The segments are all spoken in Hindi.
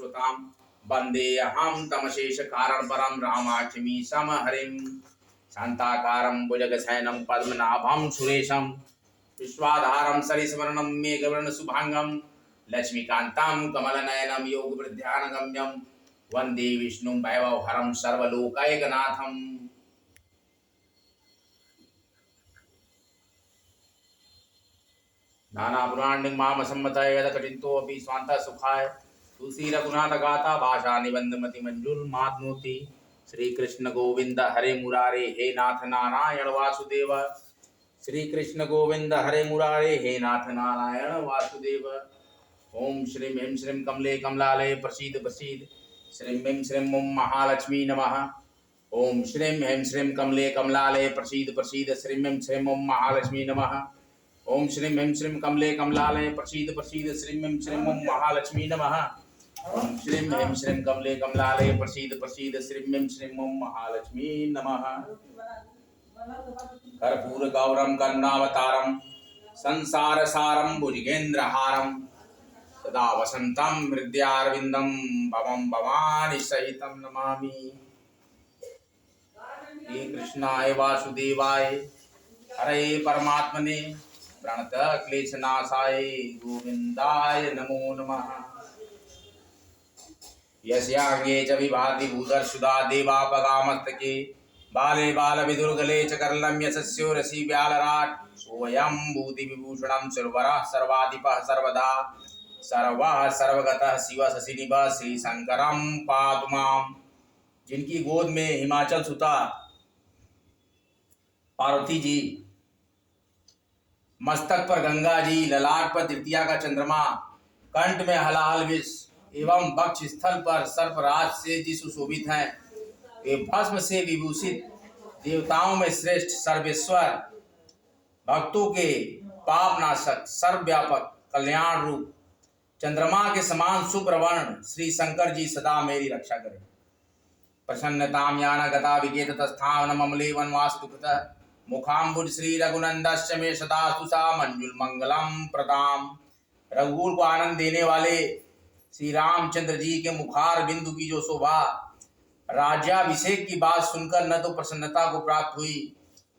पुरुषोत्तम वंदे अहम तमशेष कारण परम रामाक्षमी सम हरिम शांताकारं भुजगशयनं पद्मनाभं सुरेशं विश्वाधारं सरिस्वरणं मेघवर्णं शुभांगं लक्ष्मीकान्तं कमलनयनं योगवृद्ध्यानगम्यं वंदे विष्णुं वैभवहरं सर्वलोकैकनाथम्। नाना पुराणिक माम सम्मतय यद कठिनतोऽपि स्वान्तः सुखाय तुलसी रघुनाथ गाथा भाषा निबंध मति मंजुल मातनोति। श्री कृष्ण गोविंद हरे मुरारे हे नाथ नारायण वासुदेव। श्री कृष्ण गोविंद हरे मुरारे हे नाथ नारायण वासुदेव। ओम श्रीं ह्रीं श्रीं कमले कमलालय प्रसीद प्रसीद श्रीं ह्रीं श्रीं ओम महालक्ष्मी नमः। ओम श्रीं ह्रीं श्रीं कमले कमलालय प्रसीद प्रसीद श्रीं ह्रीं श्रीं ओम महालक्ष्मी नमः। ओम श्रीं ह्रीं श्रीं कमले कमलालय प्रसीद प्रसीद श्रीं ह्रीं श्रीं ओम महालक्ष्मी नमः। ओम श्रीं ह्रीं श्रीं कमले कमलालय प्रसीद प्रसीद श्रीं ह्रीं श्रीं ओम महालक्ष्मी नमः। कर्पूर गौरम करुणावतारम संसार सारम भुजगेन्द्रहारम सदा वसंतम हृदयारविंदम भवम भवानी सहितम नमामि। हे कृष्णाय वासुदेवाय हरे परमात्मने प्रणत क्लेशनाशाय गोविंदाय नमो नमः। यस्यांगे च विभाति भूधर्षुधा देवापगामस्तके बाले बालविदुर्गले च करलं यशस्यो रसि व्यालराट् सोऽयं भूतिविभूषणं सुरवरः सर्वाधिपः सर्वदा सर्वः सर्वगतः शिव शशिनिभः श्रीशंकरं पातु माम्। जिनकी गोद में हिमाचल सुता पार्वती जी, मस्तक पर गंगा जी, ललाट पर तृतीया का चंद्रमा, कंठ में हलाहल विष एवं वक्ष स्थल पर सर्पराज से जी सुशोभित हैं। वे भस्म से विभूषित देवताओं में श्रेष्ठ सर्वेश्वर भक्तों के पाप नाशक सर्वव्यापक कल्याण रूप चंद्रमा के समान शुभ्रवर्ण श्री शंकर जी सदा मेरी रक्षा करें। प्रसन्नतां यान गता विगेत तस्थान ममले वनवास्तुकृतः मुखाम्बुज श्री रघुनंदस्य में सदा सुषा मंजुल मंगलम प्रदाम। रघुकुल को आनंद देने वाले श्री रामचंद्र जी के मुखार बिंदु की जो शोभा राज्याभिषेक की बात सुनकर न तो प्रसन्नता को प्राप्त हुई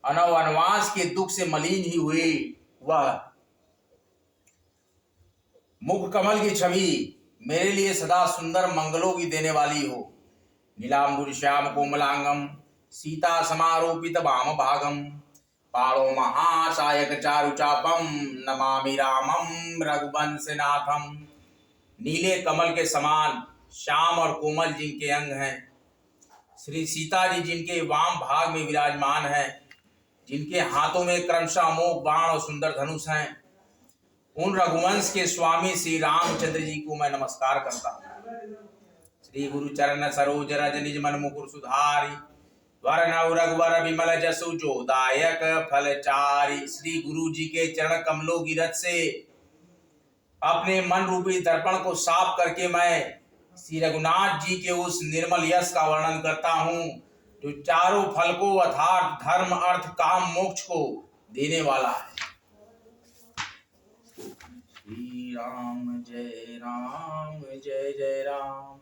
अनव वनवास के दुख से मलिन ही हुई। वह मुख कमल की छवि मेरे लिए सदा सुंदर मंगलों की देने वाली हो। नीलांबुज श्याम कोमलांगम सीता समारोपित वाम भागम पाणो महासायक चारुचापम नमामि रामम रघुवंशनाथम। नीले कमल के समान श्याम और कोमल जिनके अंग हैं, श्री सीता जी जिनके वाम भाग में विराजमान हैं, जिनके हाथों में क्रमशः अमोघ बाण और सुंदर धनुष हैं, उन रघुवंश के स्वामी श्री रामचंद्र जी को मैं नमस्कार करता हूँ। श्री गुरु चरण सरोज रज निज मन मुकुर सुधारी वरनउ रघुवर विमल जसु जो दायक फलचारी। श्री गुरु जी के चरण कमलों की रज से अपने मन रूपी दर्पण को साफ करके मैं श्री रघुनाथ जी के उस निर्मल यश का वर्णन करता हूँ जो चारों फल को अर्थात धर्म अर्थ काम मोक्ष को देने वाला है। श्री राम जय जय राम।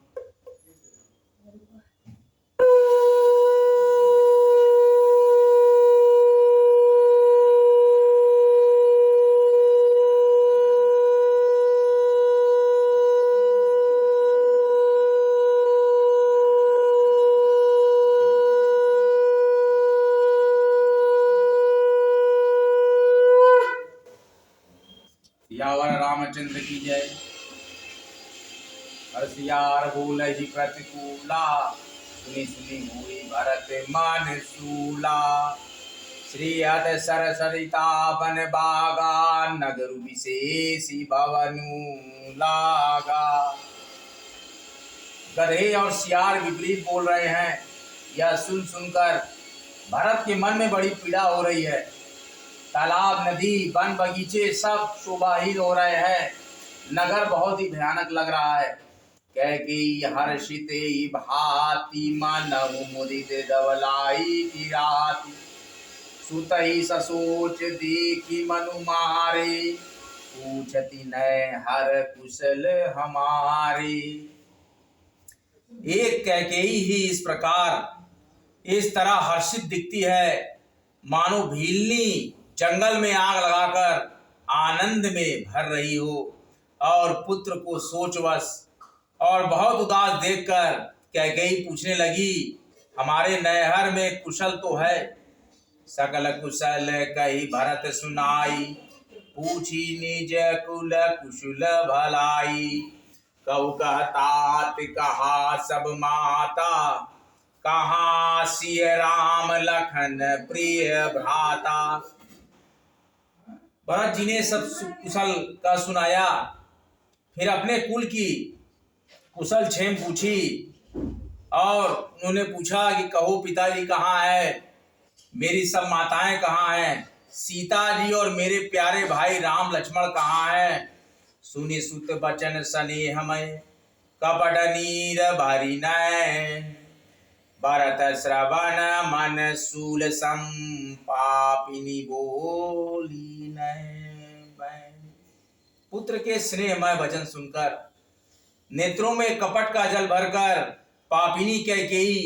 यावर रामचंद्र की जय। हर्षियार बोल ही प्रतिकूला सुनी सुनी हुई भरत मन सूला। श्री हत सर सरिता बन बागा नगर विशेषी भवनु लागा। गधे और सियार विपरीत बोल रहे हैं। यह सुन सुनकर भरत के मन में बड़ी पीड़ा हो रही है। तालाब नदी वन बगीचे सब शोभाहीन हो रहे हैं। नगर बहुत ही भयानक लग रहा है। कैकेयी हर्षिते भाति मनहु मुदित धवलाई की राति। सुतहि ससोच देखी मनु मारे पूछति नय हर कुशल हमारे। एक कैकेयी ही इस प्रकार इस तरह हर्षित दिखती है मानो भीलनी जंगल में आग लगाकर आनंद में भर रही हो। और पुत्र को सोचवश और बहुत उदास देखकर कैकेयी पूछने लगी, हमारे नैहर में कुशल तो है? सकल कुशल कही भरत सुनाई, पूछी निज कुल कुशल भलाई। कहु कहतात कहा सब माता, कहाँ सिय राम लखन प्रिय भ्राता। भरत जी ने सब कुशल का सुनाया, फिर अपने कुल की कुशल क्षेम पूछी और उन्होंने पूछा कि कहो पिताजी कहाँ है, मेरी सब माताएं कहाँ हैं, सीता जी और मेरे प्यारे भाई राम लक्ष्मण कहाँ हैं। सुनि सुत बचन स्नेहमय, कपट नीर भरी नयन। भरत श्रवण मन शूल संपापिनी बोली नयन। पुत्र के स्नेहमय वचन सुनकर नेत्रों में कपट का जल भरकर पापिनी कैकेयी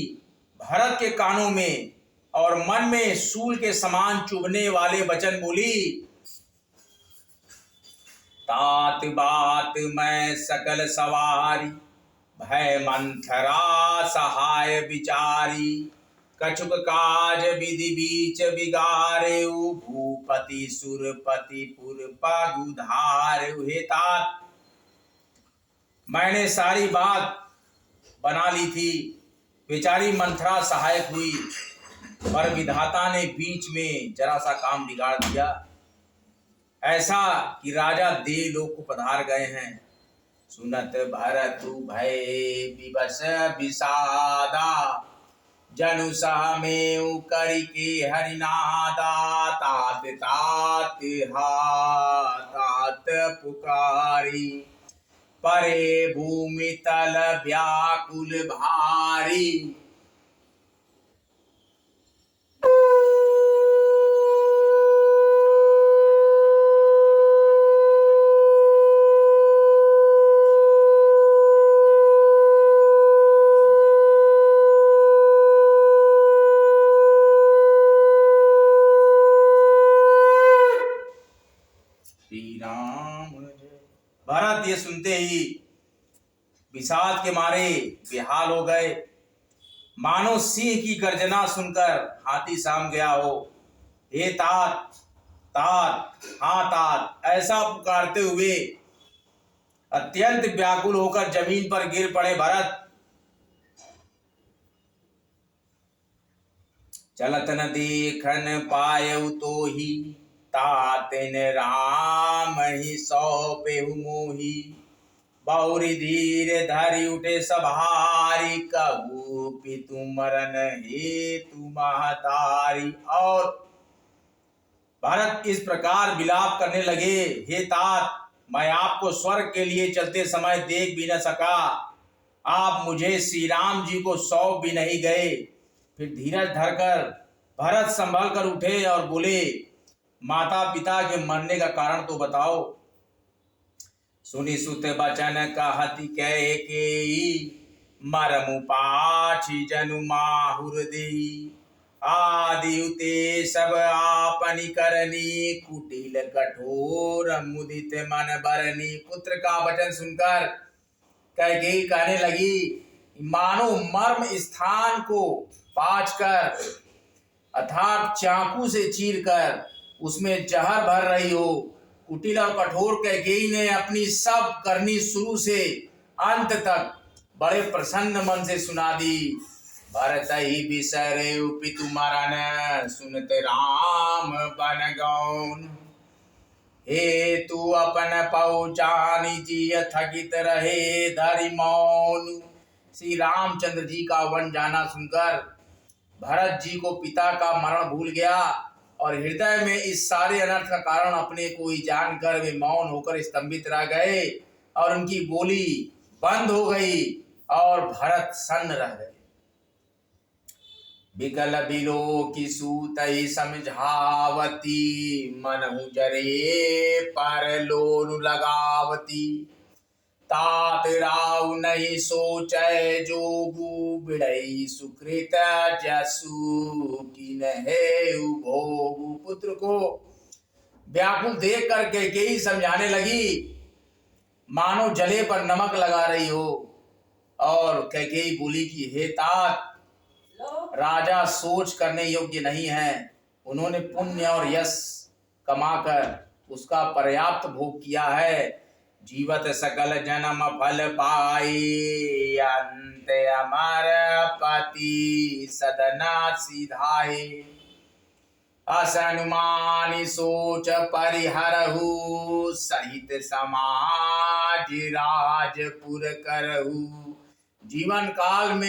भरत के कानों में और मन में शूल के समान चुभने वाले वचन बोली, तात बात मैं सकल सवारी, भय मंथरा सहाय विचारी। कछुक काज विधि बीच बिगारे, भूपति सुरपति पुर पगुधारे। हे तात, मैंने सारी बात बना ली थी, बेचारी मंथरा सहायक हुई, पर विधाता ने बीच में जरा सा काम बिगाड़ दिया, ऐसा कि राजा देवलोक को पधार गए हैं। सुनत भरतु भय विवश विषादा, जनु सह में करिके हरिनादा। तात तात हा तात पुकारी, परे भूमि तल व्याकुल भारी। भरत ये सुनते ही विषाद के मारे बेहाल हो गए, मानो सिंह की गर्जना सुनकर हाथी साम गया हो। हे तात तात, हाँ तात, ऐसा पुकारते हुए अत्यंत व्याकुल होकर जमीन पर गिर पड़े भरत। चलत न देखन पायउ तो ही, तातिन राम ही सौंपेहु मोही। बहुरी धीर धरि उठे सभारी, कहू पितु मरन हेतु महतारी। और भरत इस प्रकार विलाप करने लगे, हे तात, मैं आपको स्वर्ग के लिए चलते समय देख भी न सका, आप मुझे श्री राम जी को सौंप भी नहीं गए। फिर धीरज धरकर भरत संभल कर उठे और बोले, माता पिता के मरने का कारण तो बताओ। सुनि सुत बचन कहति कैकेयी, मरमु पाछि जनु माहुर देई। आदि उते सब आपनि करनी, कुटिल कठोर मुदित मन बरनी। पुत्र का वचन सुनकर कैकेयी कहने लगी, मानो मर्म स्थान को पाँचकर अर्थात चाकू से चीरकर उसमें जहर भर रही हो। कुटिल और कठोर कैकेयी ने अपनी सब करनी शुरू से अंत तक बड़े प्रसन्न मन से सुना दी। भरत ही बिसरे पितु मरन, सुनत राम बन गौन। हे तू अपन पहुँचानी जिय थकित रहे धरि मौन। श्री रामचंद्र जी का वन जाना सुनकर भरत जी को पिता का मरण भूल गया और हृदय में इस सारे अनर्थ का कारण अपने को ही जानकर वे मौन होकर स्तंभित रह गए और उनकी बोली बंद हो गई और भरत सन्न रह गए। बिकल बिलो की सूतई समझावती, मनहु जरे पर लोनु लगावती। तात राव नहीं सोचै जोगु, बिड़ई सुकृत जसु की नहे भोगु। पुत्र को व्याकुल देख कर कैकेयी समझाने लगी, मानो जले पर नमक लगा रही हो। और कैकेयी बोली कि हे तात, राजा सोच करने योग्य नहीं है। उन्होंने पुण्य और यश कमाकर उसका पर्याप्त भोग किया है। जीवत सकल जन्म फल पाए, अंत अमर पति सदना सिधाए। असनुमानी सोच परिहरहु, सहित समाज राजपुर करहु। जीवन काल में